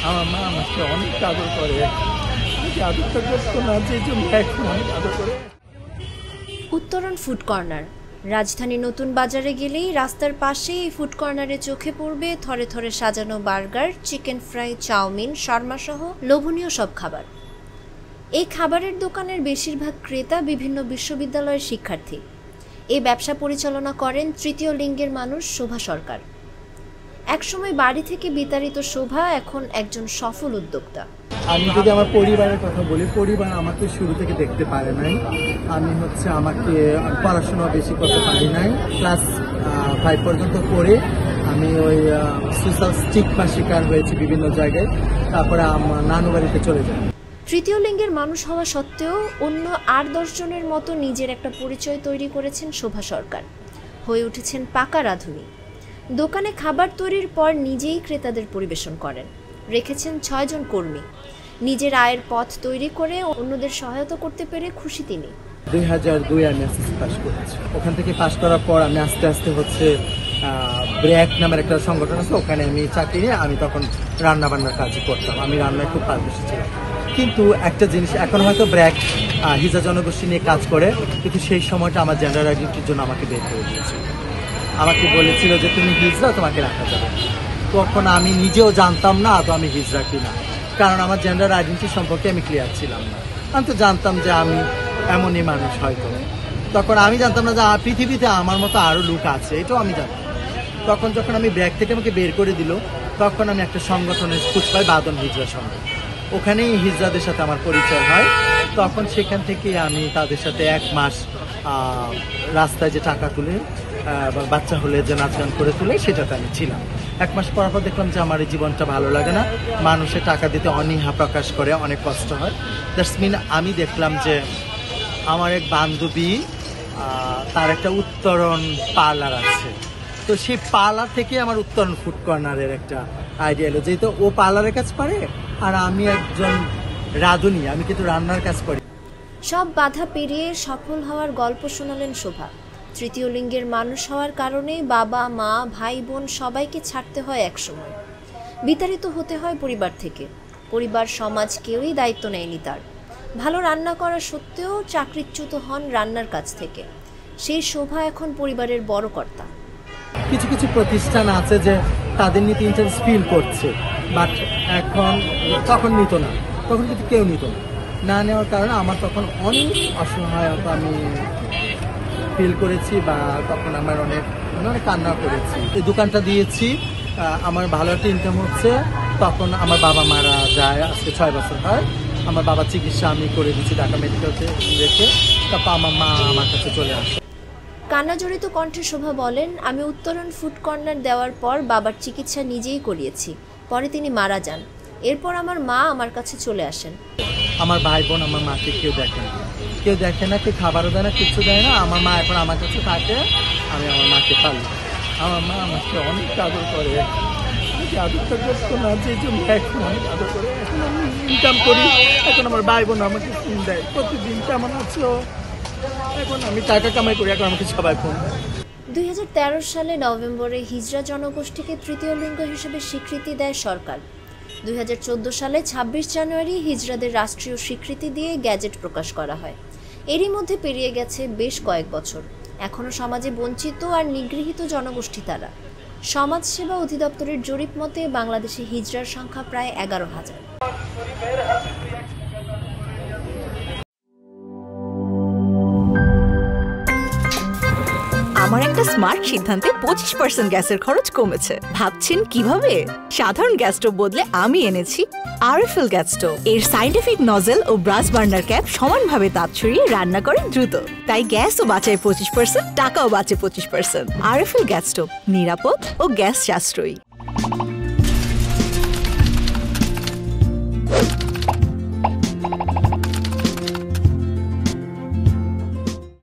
আমার মা আমাকে অনেক আদর করে। আমাকে আদরটা করতো না, যে জন্য এখন অনেক আদর করে। উত্তরণ ফুড কর্নার। রাজধানী নতুন বাজারে গেলেই রাস্তার পাশেই এই ফুড কর্নারে চোখে পড়বে থরে থরে সাজানো বার্গার, চিকেন ফ্রাই, চাউমিন, শর্মা সহ লোভনীয় সব খাবার। এই খাবারের দোকানের বেশিরভাগ ক্রেতা বিভিন্ন বিশ্ববিদ্যালয়ের শিক্ষার্থী। এই ব্যবসা পরিচালনা করেন তৃতীয় লিঙ্গের মানুষ শোভা সরকার। একসময় বাড়ি থেকে বিতাড়িত শোভা এখন একজন সফল উদ্যোক্তা। আমি যদি আমার পরিবারের কথা বলি, পরিবার আমাকে শুরু থেকে দেখতে পারে নাই। আমাকে পড়াশোনা বেশি করতে পারি নাই। ক্লাস 5 পর্যন্ত পড়ে আমি ওই সোশ্যাল স্টিগমা শিকার হয়েছি বিভিন্ন জায়গায়। তারপরে আমার নানু বাড়িতে চলে যাই। তৃতীয় লিঙ্গের মানুষ হওয়া সত্ত্বেও অন্য 8-10 জনের মতো নিজের একটা পরিচয় তৈরি করেছেন শোভা সরকার। হয়ে উঠেছেন পাকা রাঁধুনি। দোকানে খাবার তৈরির পর নিজেই ক্রেতাদের পরিবেশন করেন। রেখেছেন 6 জন কর্মী। নিজের আয়ের পথ তৈরি করে অন্যদের সহায়তা করতে পেরে খুশি তিনি। 2002 আমি এসএসসি পাস করেছি। ওখান থেকে পাস করার পর আমি আস্তে আস্তে ব্র্যাক নামের একটা সংগঠন আছে, ওখানে আমি চাকরি নিয়ে আমি তখন রান্না বান্নার কাজই করতাম। আমি রান্নায় খুব পারদর্শী ছিলাম। কিন্তু একটা জিনিস, এখন হয়তো ব্র্যাক হিজড়া জনগোষ্ঠী নিয়ে কাজ করে, কিন্তু সেই সময়টা আমার জেন্ডার আইডেন্টিটির জন্য আমাকে বের করে দিয়েছিল। আমাকে বলেছিল যে তুমি হিজড়া, তোমাকে রাখা যাবে। তখন আমি নিজেও জানতাম না তো আমি হিজড়া কিনা, কারণ আমার জেন্ডার আইডেন্টিটি সম্পর্কে আমি ক্লিয়ার ছিলাম না। আমি তো জানতাম যে আমি এমনই মানুষ হয়তো। তখন আমি জানতাম না যে পৃথিবীতে আমার মতো আরও লোক আছে, এটাও আমি জানতাম। তখন যখন আমি ব্র্যাক থেকে আমাকে বের করে দিল, তখন আমি একটা সংগঠনের খোঁজ পাই, বাদন হিজড়া সংঘ। ওখানেই হিজড়াদের সাথে আমার পরিচয় হয়। তখন সেখান থেকে আমি তাদের সাথে 1 মাস রাস্তায় যে টাকা তুলে বাচ্চা হলে যে নাচ গান করে তুলে, সেটাতে আমি ছিলাম। 1 মাস পর দেখলাম যে আমার এই জীবনটা ভালো লাগে না। মানুষের টাকা দিতে অনীহা প্রকাশ করে, অনেক কষ্ট হয়। দ্যাটস মিন আমি দেখলাম যে আমার এক বান্ধবী, তার একটা উত্তরণ পার্লার আছে। তো সেই পার্লার থেকে আমার উত্তরণ ফুড কর্নারের একটা আইডিয়া এলো, যেহেতু ও পার্লারের কাজ পারে আর আমি একজন রাঁধুনি, আমি কিন্তু রান্নার কাজ করি। সব বাধা পেরিয়ে সফল হওয়ার গল্প শোনালেন শোভা। তৃতীয় লিঙ্গের মানুষ হওয়ার কারণে বাবা, মা, ভাই, বোন সবাইকে ছাড়তে হয় একসময়। বিতাড়িত হতে হয় পরিবার থেকে। পরিবার, সমাজ কেউই দায়িত্ব নেয়নি তার। ভালো রান্না করা সত্ত্বেও চাকরিচ্যুত হন রান্নার কাজ থেকে। সেই শোভা এখন পরিবারের বড় কর্তা। কিছু কিছু প্রতিষ্ঠান আছে যে তাদের নিতে ইন্টারেস্ট ফিল করছে, বাট তখন নিত না। তখন কিন্তু কেউ নিত না নেওয়ার কারণে আমার তখন অনেক অসহায়তা আমি ফিল করেছি, বা তখন আমার অনেক কান্না করেছি। এই দোকানটা দিয়েছি, আমার ভালো একটা ইনকাম হচ্ছে। তখন আমার বাবা মারা যায়, আজকে 6 বছর হয়। আমার বাবার চিকিৎসা আমি করে দিচ্ছি ঢাকা মেডিকেলতে রেখে। তারপর আমার মা আমার কাছে চলে আসে। কান্নাজড়িত কণ্ঠে শোভা বলেন, আমি উত্তরণ ফুড কর্নার দেওয়ার পর বাবার চিকিৎসা নিজেই করিয়েছি। পরে তিনি মারা যান। এরপর আমার মা আমার কাছে চলে আসেন। আমার ভাই বোন আমার মাকে কেউ দেখে না, কেউ খাবারও দেয় না, কিছু দেয় না। আমার মা এখন আমার কাছে থাকে, আমি আমার মাকে পালি। আমার মা আমাকে অনেক আদর করে। আমাকে আদরটা করতো না, যে জন্য এখন অনেক আদর করে। এখন আমি ইনকাম করি, এখন আমার ভাই বোন আমাকে ফোন দেয় প্রতিদিন, কেমন আছো। এখন আমি টাকা কামাই করি, এখন আমাকে সবাই ফোন দেয়। 2013 সালে নভেম্বরে হিজড়া জনগোষ্ঠীকে তৃতীয় লিঙ্গ হিসেবে স্বীকৃতি দেয় সরকার। 2014 সালে 26 জানুয়ারি হিজড়াদের রাষ্ট্রীয় স্বীকৃতি দিয়ে গ্যাজেট প্রকাশ করা হয়। এরই মধ্যে পেরিয়ে গেছে বেশ কয়েক বছর। এখনও সমাজে বঞ্চিত আর নিগৃহীত জনগোষ্ঠী তারা। সমাজসেবা অধিদপ্তরের জরিপ মতে বাংলাদেশে হিজড়ার সংখ্যা প্রায় 11,000। আমার একটা স্মার্ট সিদ্ধান্তে 25% গ্যাসের খরচ কমেছে। ভাবছেন কিভাবে? সাধারণ গ্যাস স্টোভ বদলে আমি এনেছি আরএফএল গ্যাস স্টোভ। এর সাইন্টিফিক নজেল ও ব্রাস বার্নার ক্যাপ সমানভাবে তাপ ছড়িয়ে রান্না করে দ্রুত। তাই গ্যাসও বাঁচায় 25%, টাকাও বাঁচে 25%। আরএফএল গ্যাস স্টোভ, নিরাপদ ও গ্যাস সাশ্রয়ী।